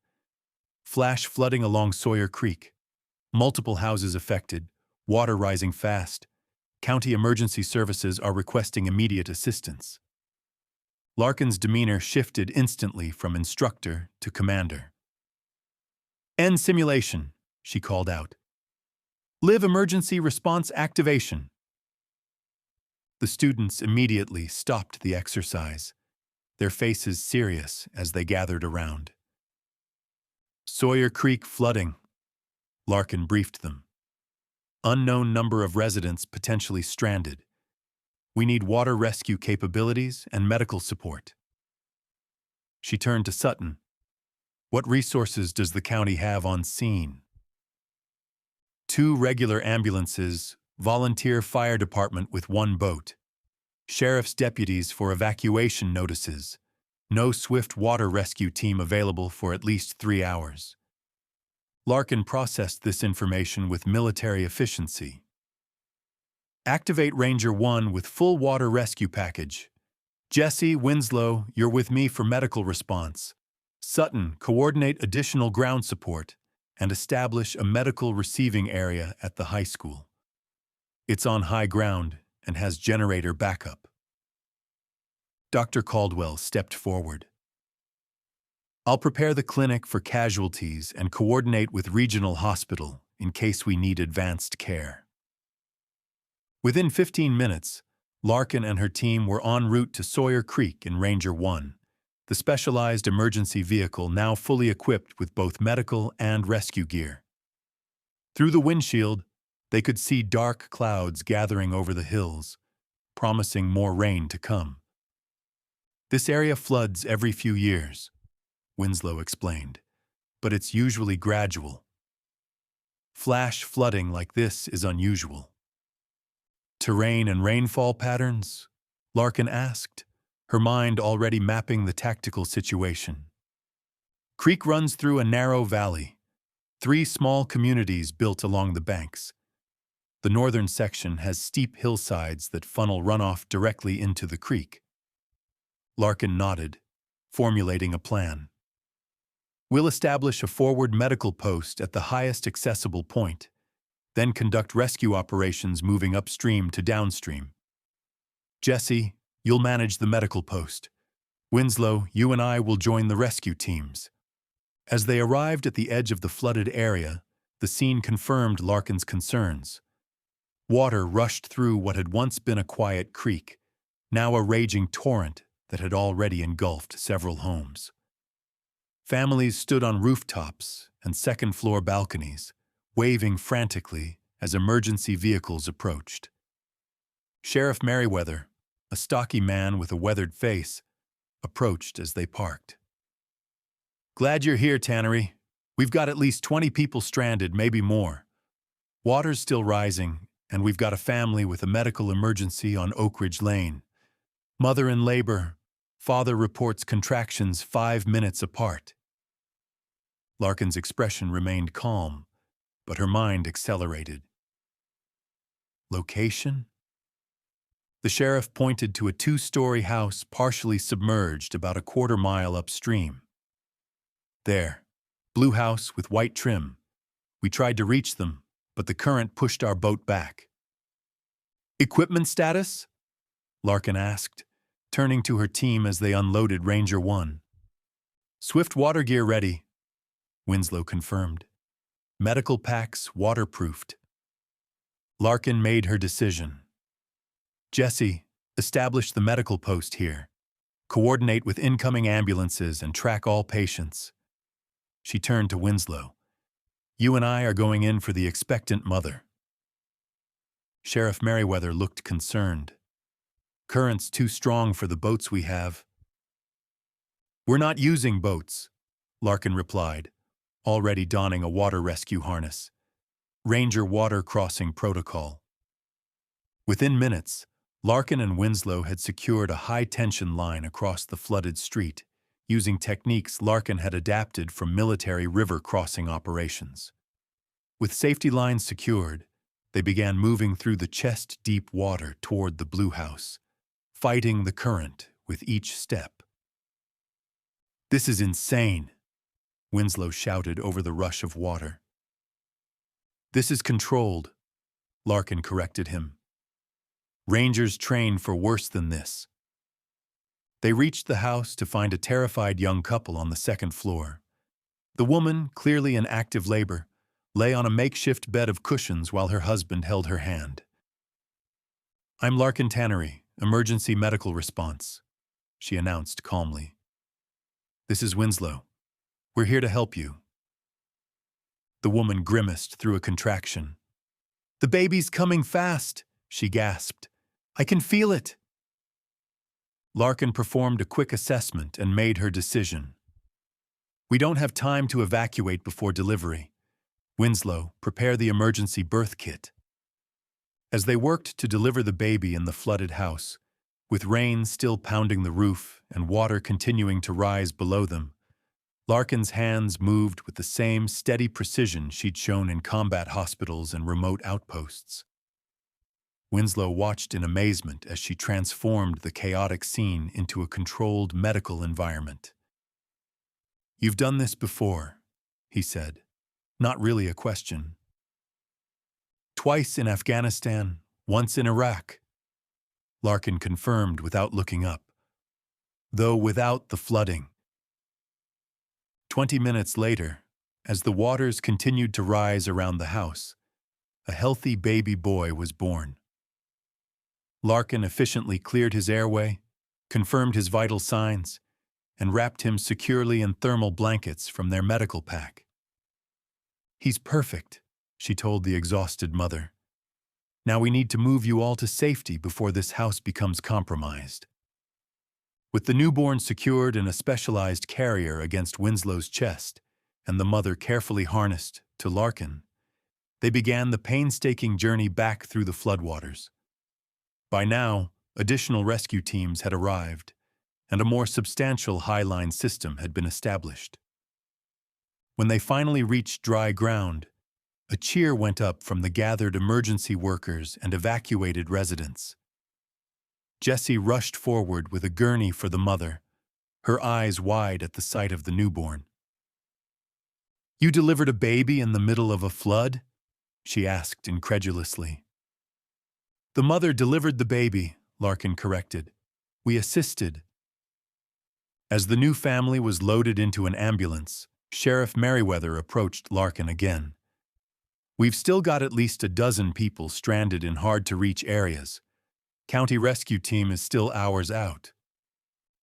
"Flash flooding along Sawyer Creek. Multiple houses affected, water rising fast. County emergency services are requesting immediate assistance." Larkin's demeanor shifted instantly from instructor to commander. "End simulation," she called out. "Live emergency response activation." The students immediately stopped the exercise, their faces serious as they gathered around. "Sawyer Creek flooding," Larkin briefed them. "Unknown number of residents potentially stranded. We need water rescue capabilities and medical support." She turned to Sutton. "What resources does the county have on scene?" 2 regular ambulances, volunteer fire department with 1 boat. Sheriff's deputies for evacuation notices. No swift water rescue team available for at least 3 hours. Larkin processed this information with military efficiency. "Activate Ranger 1 with full water rescue package. Jesse, Winslow, you're with me for medical response. Sutton, coordinate additional ground support and establish a medical receiving area at the high school. It's on high ground and has generator backup." Dr. Caldwell stepped forward. I'll prepare the clinic for casualties and coordinate with regional hospital in case we need advanced care. Within 15 minutes, Larkin and her team were en route to Sawyer Creek in Ranger 1, the specialized emergency vehicle now fully equipped with both medical and rescue gear. Through the windshield, they could see dark clouds gathering over the hills, promising more rain to come. This area floods every few years, Winslow explained, but it's usually gradual. Flash flooding like this is unusual. Terrain and rainfall patterns? Larkin asked, her mind already mapping the tactical situation. Creek runs through a narrow valley, 3 small communities built along the banks. The northern section has steep hillsides that funnel runoff directly into the creek. Larkin nodded, formulating a plan. We'll establish a forward medical post at the highest accessible point, then conduct rescue operations moving upstream to downstream. Jesse, you'll manage the medical post. Winslow, you and I will join the rescue teams. As they arrived at the edge of the flooded area, the scene confirmed Larkin's concerns. Water rushed through what had once been a quiet creek, now a raging torrent that had already engulfed several homes. Families stood on rooftops and second-floor balconies, waving frantically as emergency vehicles approached. Sheriff Merriweather, a stocky man with a weathered face, approached as they parked. "Glad you're here, Tannery. We've got at least 20 people stranded, maybe more. Water's still rising, and we've got a family with a medical emergency on Oak Ridge Lane. Mother in labor. Father reports contractions 5 minutes apart." Larkin's expression remained calm, but her mind accelerated. Location? The sheriff pointed to a 2-story house partially submerged about a quarter-mile upstream. "There, blue house with white trim. We tried to reach them, but the current pushed our boat back." "Equipment status?" Larkin asked, turning to her team as they unloaded Ranger 1. "Swift water gear ready," Winslow confirmed. "Medical packs waterproofed." Larkin made her decision. "Jesse, establish the medical post here. Coordinate with incoming ambulances and track all patients." She turned to Winslow. "You and I are going in for the expectant mother." Sheriff Merriweather looked concerned. "Current's too strong for the boats we have." "We're not using boats," Larkin replied, already donning a water rescue harness. "Ranger water crossing protocol." Within minutes, Larkin and Winslow had secured a high-tension line across the flooded street, using techniques Larkin had adapted from military river crossing operations. With safety lines secured, they began moving through the chest-deep water toward the blue house, fighting the current with each step. "This is insane," Winslow shouted over the rush of water. "This is controlled," Larkin corrected him. "Rangers train for worse than this." They reached the house to find a terrified young couple on the second floor. The woman, clearly in active labor, lay on a makeshift bed of cushions while her husband held her hand. "I'm Larkin Tannery, emergency medical response," she announced calmly. "This is Winslow. We're here to help you." The woman grimaced through a contraction. "The baby's coming fast," she gasped. "I can feel it." Larkin performed a quick assessment and made her decision. "We don't have time to evacuate before delivery. Winslow, prepare the emergency birth kit." As they worked to deliver the baby in the flooded house, with rain still pounding the roof and water continuing to rise below them, Larkin's hands moved with the same steady precision she'd shown in combat hospitals and remote outposts. Winslow watched in amazement as she transformed the chaotic scene into a controlled medical environment. "You've done this before," he said, not really a question. "Twice in Afghanistan, once in Iraq," Larkin confirmed without looking up. though without the flooding. 20 minutes later, as the waters continued to rise around the house, a healthy baby boy was born. Larkin efficiently cleared his airway, confirmed his vital signs, and wrapped him securely in thermal blankets from their medical pack. "He's perfect," she told the exhausted mother. "Now we need to move you all to safety before this house becomes compromised." With the newborn secured in a specialized carrier against Winslow's chest and the mother carefully harnessed to Larkin, they began the painstaking journey back through the floodwaters. By now, additional rescue teams had arrived, and a more substantial highline system had been established. When they finally reached dry ground, a cheer went up from the gathered emergency workers and evacuated residents. Jessie rushed forward with a gurney for the mother, her eyes wide at the sight of the newborn. "You delivered a baby in the middle of a flood?" she asked incredulously. "The mother delivered the baby," Larkin corrected. "We assisted." As the new family was loaded into an ambulance, Sheriff Merriweather approached Larkin again. "We've still got at least a dozen people stranded in hard-to-reach areas. County rescue team is still hours out."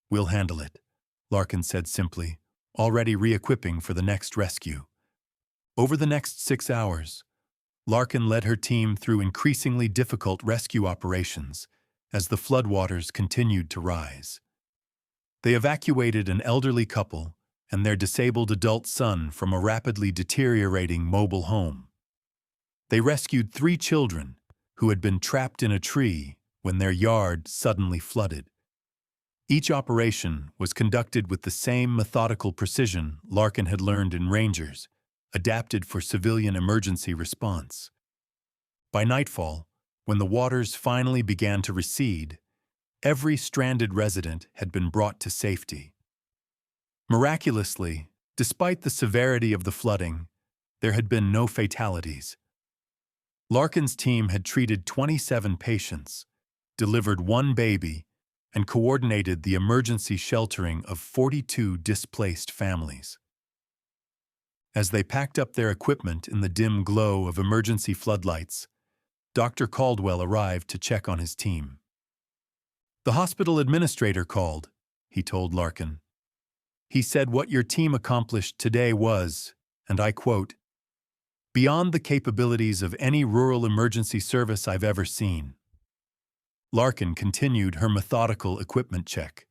"We'll handle it," Larkin said simply, already re-equipping for the next rescue. Over the next 6 hours, Larkin led her team through increasingly difficult rescue operations as the floodwaters continued to rise. They evacuated an elderly couple and their disabled adult son from a rapidly deteriorating mobile home. They rescued 3 children who had been trapped in a tree when their yard suddenly flooded. Each operation was conducted with the same methodical precision Larkin had learned in Rangers, adapted for civilian emergency response. By nightfall, when the waters finally began to recede, every stranded resident had been brought to safety. Miraculously, despite the severity of the flooding, there had been no fatalities. Larkin's team had treated 27 patients, delivered 1 baby, and coordinated the emergency sheltering of 42 displaced families. As they packed up their equipment in the dim glow of emergency floodlights, Dr. Caldwell arrived to check on his team. "The hospital administrator called," he told Larkin. "He said what your team accomplished today was, and I quote, 'beyond the capabilities of any rural emergency service I've ever seen.'" Larkin continued her methodical equipment check.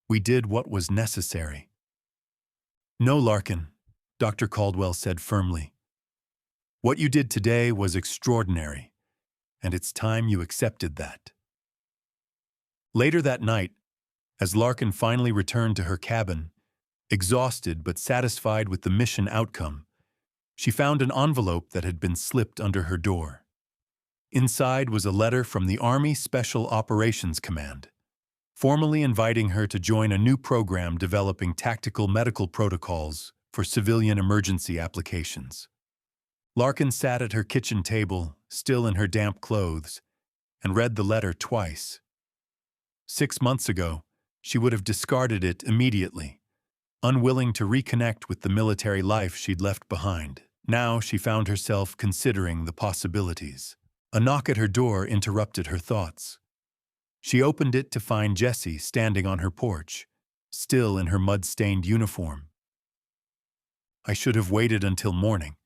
"We did what was necessary." "No, Larkin," Dr. Caldwell said firmly. "What you did today was extraordinary, and it's time you accepted that." Later that night, as Larkin finally returned to her cabin, exhausted but satisfied with the mission outcome, she found an envelope that had been slipped under her door. Inside was a letter from the Army Special Operations Command, formally inviting her to join a new program developing tactical medical protocols for civilian emergency applications. Larkin sat at her kitchen table, still in her damp clothes, and read the letter twice. 6 months ago, she would have discarded it immediately, unwilling to reconnect with the military life she'd left behind. Now she found herself considering the possibilities. A knock at her door interrupted her thoughts. She opened it to find Jessie standing on her porch, still in her mud-stained uniform. "I should have waited until morning,"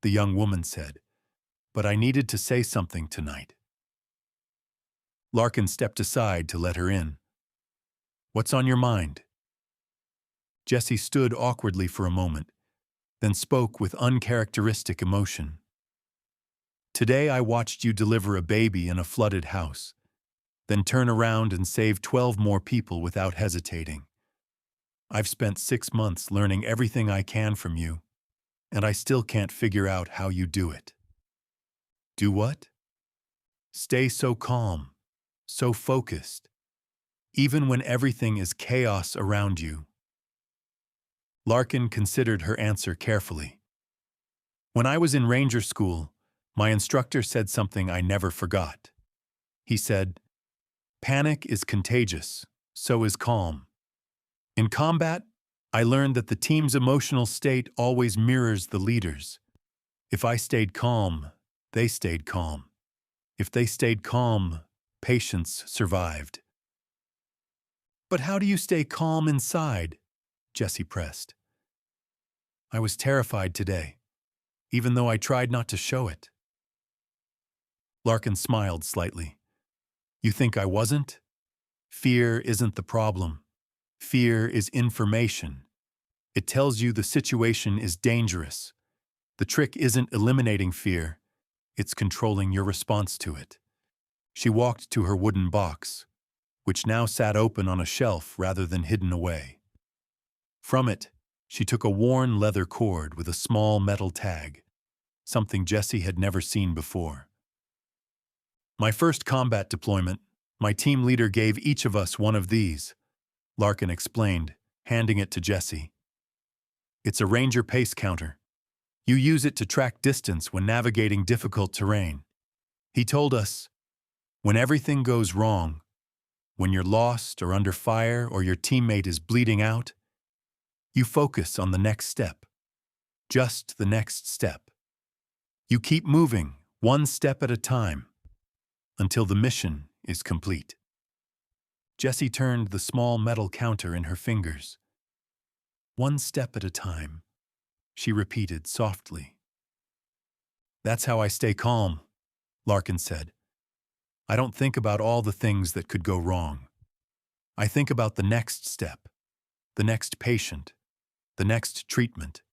the young woman said, "but I needed to say something tonight." Larkin stepped aside to let her in. "What's on your mind?" Jessie stood awkwardly for a moment, then spoke with uncharacteristic emotion. "Today I watched you deliver a baby in a flooded house, then turn around and save 12 more people without hesitating. I've spent 6 months learning everything I can from you, and I still can't figure out how you do it." "Do what?" "Stay so calm, so focused, even when everything is chaos around you." Larkin considered her answer carefully. "When I was in Ranger School, my instructor said something I never forgot. He said, 'Panic is contagious, so is calm.' In combat, I learned that the team's emotional state always mirrors the leader's. If I stayed calm, they stayed calm. If they stayed calm, patience survived. But how do you stay calm inside? Jessie pressed. I was terrified today, even though I tried not to show it. Larkin smiled slightly. You think I wasn't? Fear isn't the problem. Fear is information. It tells you the situation is dangerous. The trick isn't eliminating fear, it's controlling your response to it. She walked to her wooden box, which now sat open on a shelf rather than hidden away. From it, she took a worn leather cord with a small metal tag, something Jessie had never seen before. My first combat deployment, my team leader gave each of us one of these, Larkin explained, handing it to Jessie. It's a Ranger pace counter. You use it to track distance when navigating difficult terrain. He told us, when everything goes wrong, when you're lost or under fire or your teammate is bleeding out, you focus on the next step. Just the next step. You keep moving, one step at a time, until the mission is complete. Jessie turned the small metal counter in her fingers. One step at a time, she repeated softly. That's how I stay calm, Larkin said. I don't think about all the things that could go wrong. I think about the next step, the next patient, the next treatment.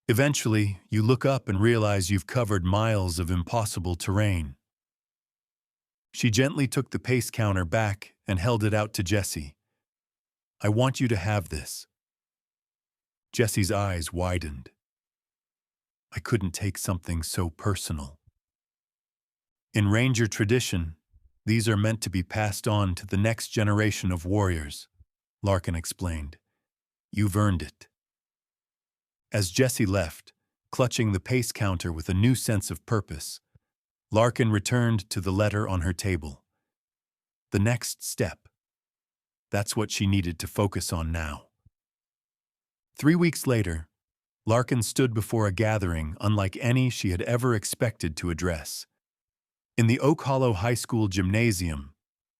Eventually, you look up and realize you've covered miles of impossible terrain. She gently took the pace counter back and held it out to Jessie. I want you to have this. Jessie's eyes widened. I couldn't take something so personal. In Ranger tradition, these are meant to be passed on to the next generation of warriors, Larkin explained. You've earned it. As Jessie left, clutching the pace counter with a new sense of purpose, Larkin returned to the letter on her table. The next step. That's what she needed to focus on now. 3 weeks later, Larkin stood before a gathering unlike any she had ever expected to address. In the Oak Hollow High School gymnasium,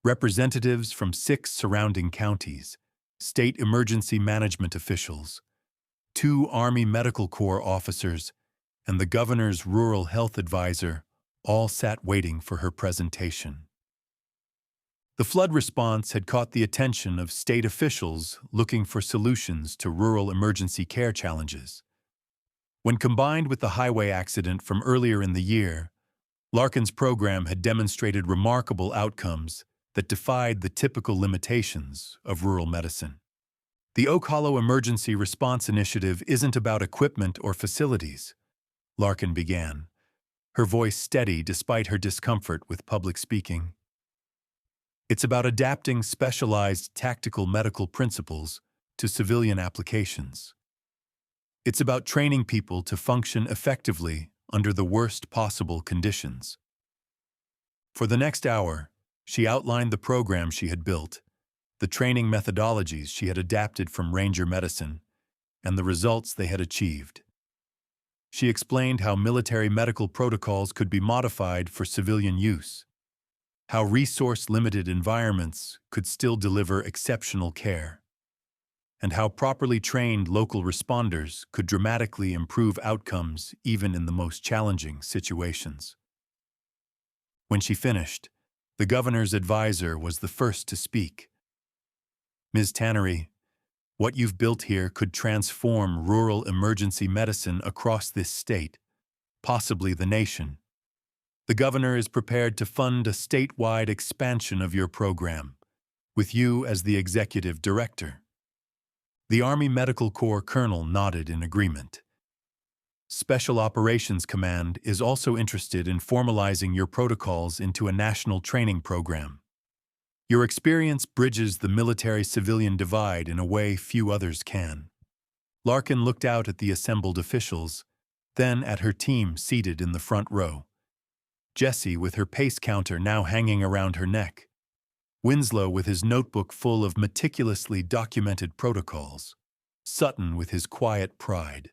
representatives from 6 surrounding counties, state emergency management officials, 2 Army Medical Corps officers, and the governor's rural health advisor all sat waiting for her presentation. The flood response had caught the attention of state officials looking for solutions to rural emergency care challenges. When combined with the highway accident from earlier in the year, Larkin's program had demonstrated remarkable outcomes that defied the typical limitations of rural medicine. The Oak Hollow Emergency Response Initiative isn't about equipment or facilities, Larkin began, her voice steady despite her discomfort with public speaking. It's about adapting specialized tactical medical principles to civilian applications. It's about training people to function effectively under the worst possible conditions. For the next hour, she outlined the program she had built, the training methodologies she had adapted from Ranger medicine, and the results they had achieved. She explained how military medical protocols could be modified for civilian use, how resource-limited environments could still deliver exceptional care, and how properly trained local responders could dramatically improve outcomes even in the most challenging situations. When she finished, the governor's advisor was the first to speak. Ms. Tannery, what you've built here could transform rural emergency medicine across this state, possibly the nation. The governor is prepared to fund a statewide expansion of your program, with you as the executive director. The Army Medical Corps colonel nodded in agreement. Special Operations Command is also interested in formalizing your protocols into a national training program. Your experience bridges the military-civilian divide in a way few others can. Larkin looked out at the assembled officials, then at her team seated in the front row. Jessie with her pace counter now hanging around her neck. Winslow with his notebook full of meticulously documented protocols, Sutton with his quiet pride,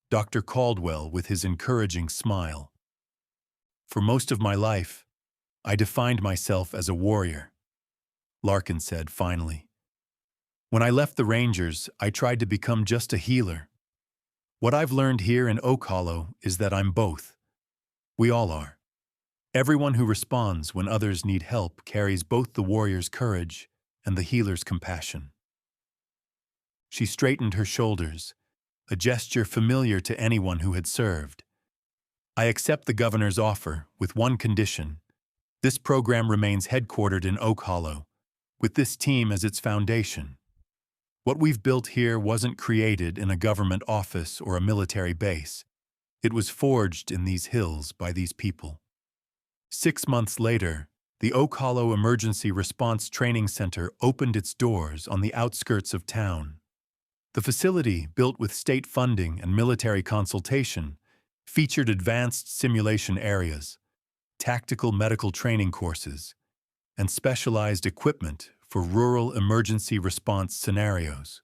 Dr. Caldwell with his encouraging smile. For most of my life, I defined myself as a warrior, Larkin said finally. When I left the Rangers, I tried to become just a healer. What I've learned here in Oak Hollow is that I'm both. We all are. Everyone who responds when others need help carries both the warrior's courage and the healer's compassion. She straightened her shoulders, a gesture familiar to anyone who had served. I accept the governor's offer with one condition. This program remains headquartered in Oak Hollow, with this team as its foundation. What we've built here wasn't created in a government office or a military base. It was forged in these hills by these people. 6 months later, the Oak Hollow Emergency Response Training Center opened its doors on the outskirts of town. The facility, built with state funding and military consultation, featured advanced simulation areas, tactical medical training courses, and specialized equipment for rural emergency response scenarios.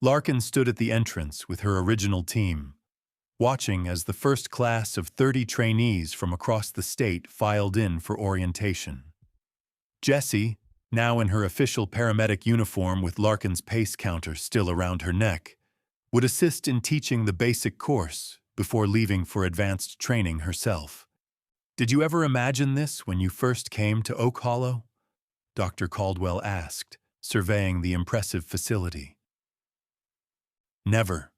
Larkin stood at the entrance with her original team, watching as the first class of 30 trainees from across the state filed in for orientation. Jessie, now in her official paramedic uniform with Larkin's pace counter still around her neck, would assist in teaching the basic course before leaving for advanced training herself. Did you ever imagine this when you first came to Oak Hollow? Dr. Caldwell asked, surveying the impressive facility. Never,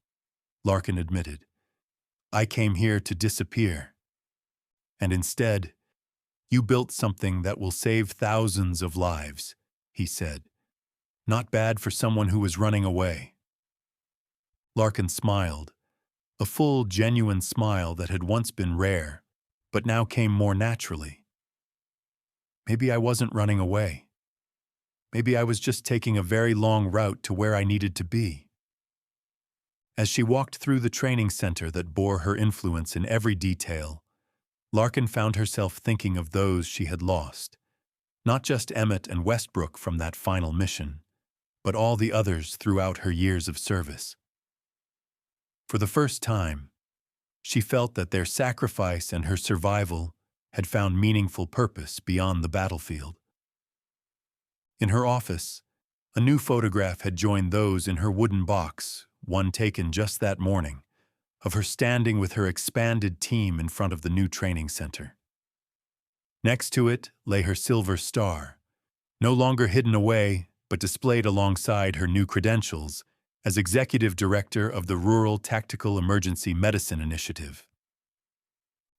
Larkin admitted. I came here to disappear. And instead, you built something that will save thousands of lives, he said. Not bad for someone who was running away. Larkin smiled, a full, genuine smile that had once been rare, but now came more naturally. Maybe I wasn't running away. Maybe I was just taking a very long route to where I needed to be. As she walked through the training center that bore her influence in every detail, Larkin found herself thinking of those she had lost, not just Emmett and Westbrook from that final mission, but all the others throughout her years of service. For the first time, she felt that their sacrifice and her survival had found meaningful purpose beyond the battlefield. In her office, a new photograph had joined those in her wooden box, one taken just that morning, of her standing with her expanded team in front of the new training center. Next to it lay her silver star, no longer hidden away but displayed alongside her new credentials as Executive Director of the Rural Tactical Emergency Medicine Initiative.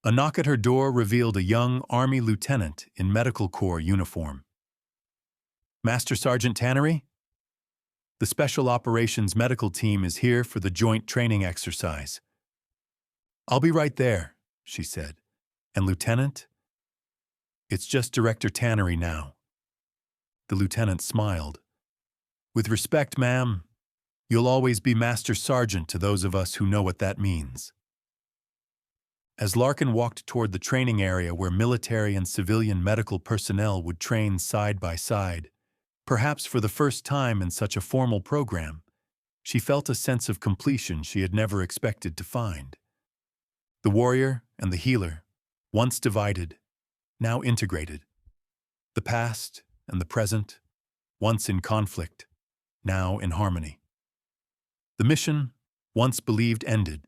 A knock at her door revealed a young Army lieutenant in Medical Corps uniform. Master Sergeant Tannery? The Special Operations Medical Team is here for the joint training exercise. I'll be right there, she said. And Lieutenant? It's just Director Tannery now. The lieutenant smiled. With respect, ma'am, you'll always be Master Sergeant to those of us who know what that means. As Larkin walked toward the training area where military and civilian medical personnel would train side by side, perhaps for the first time in such a formal program, she felt a sense of completion she had never expected to find. The warrior and the healer, once divided, now integrated. The past and the present, once in conflict, now in harmony. The mission, once believed ended,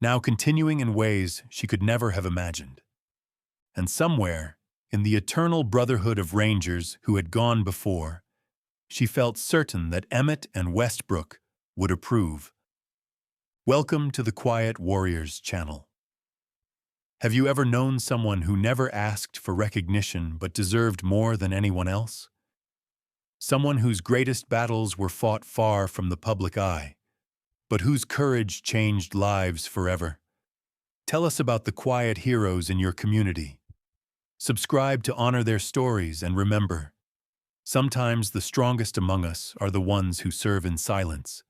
now continuing in ways she could never have imagined. And somewhere, in the eternal brotherhood of Rangers who had gone before, she felt certain that Emmett and Westbrook would approve. Welcome to the Quiet Warriors channel. Have you ever known someone who never asked for recognition but deserved more than anyone else? Someone whose greatest battles were fought far from the public eye, but whose courage changed lives forever? Tell us about the quiet heroes in your community. Subscribe to honor their stories and remember, sometimes the strongest among us are the ones who serve in silence.